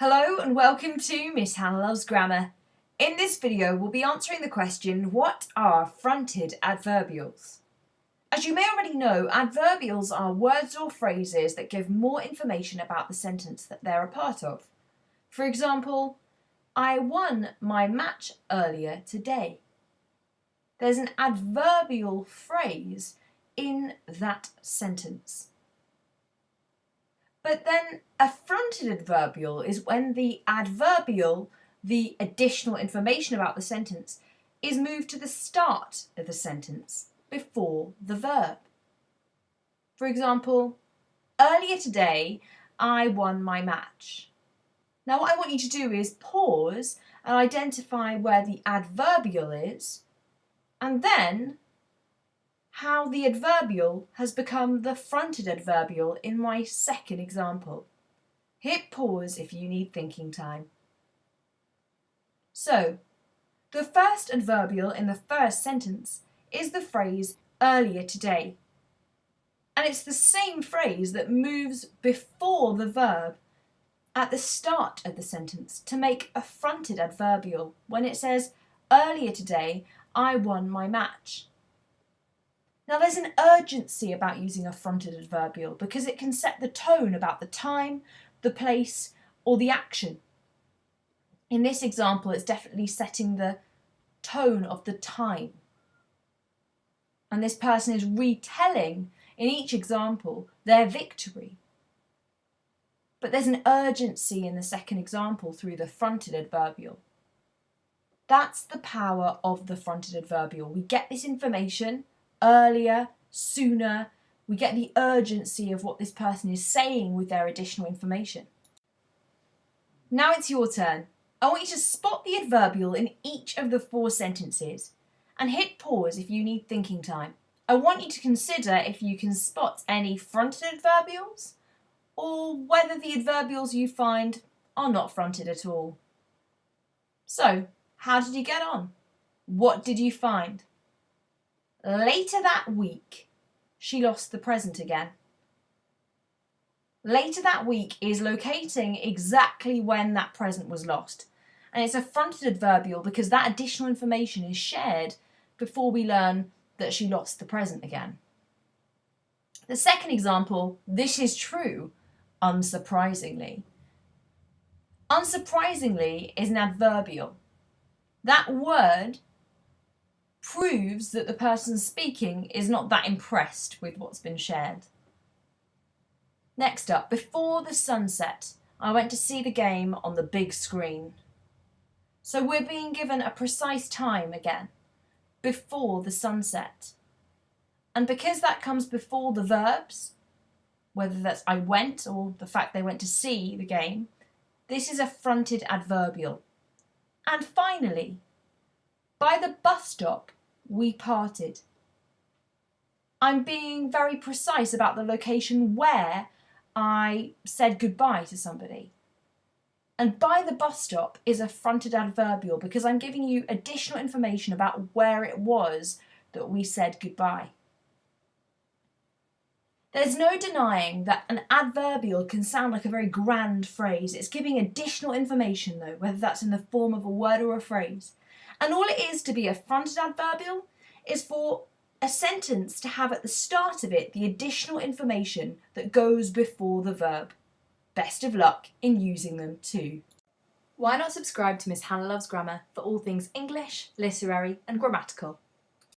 Hello and welcome to Miss Hannah Loves Grammar. In this video we'll be answering the question, what are fronted adverbials? As you may already know, adverbials are words or phrases that give more information about the sentence that they're a part of. For example, I won my match earlier today. There's an adverbial phrase in that sentence. But then a fronted adverbial is when the adverbial, the additional information about the sentence, is moved to the start of the sentence before the verb. For example, earlier today I won my match. Now what I want you to do is pause and identify where the adverbial is, and then how the adverbial has become the fronted adverbial in my second example. Hit pause if you need thinking time. So, the first adverbial in the first sentence is the phrase earlier today. And it's the same phrase that moves before the verb at the start of the sentence to make a fronted adverbial when it says, earlier today I won my match. Now there's an urgency about using a fronted adverbial because it can set the tone about the time, the place, or the action. In this example, it's definitely setting the tone of the time. And this person is retelling, in each example, their victory. But there's an urgency in the second example through the fronted adverbial. That's the power of the fronted adverbial. We get this information earlier, sooner. We get the urgency of what this person is saying with their additional information. Now it's your turn. I want you to spot the adverbial in each of the 4 sentences and hit pause if you need thinking time. I want you to consider if you can spot any fronted adverbials or whether the adverbials you find are not fronted at all. So, how did you get on? What did you find? Later that week, she lost the present again. Later that week is locating exactly when that present was lost. And it's a fronted adverbial because that additional information is shared before we learn that she lost the present again. The second example, this is true, unsurprisingly. Unsurprisingly is an adverbial. That word proves that the person speaking is not that impressed with what's been shared. Next up, before the sunset, I went to see the game on the big screen. So we're being given a precise time again, before the sunset. And because that comes before the verbs, whether that's I went or the fact they went to see the game, this is a fronted adverbial. And finally, by the bus stop, we parted. I'm being very precise about the location where I said goodbye to somebody. And by the bus stop is a fronted adverbial because I'm giving you additional information about where it was that we said goodbye. There's no denying that an adverbial can sound like a very grand phrase. It's giving additional information though, whether that's in the form of a word or a phrase. And all it is to be a fronted adverbial is for a sentence to have at the start of it the additional information that goes before the verb. Best of luck in using them too. Why not subscribe to Miss Hannah Loves Grammar for all things English, literary and grammatical?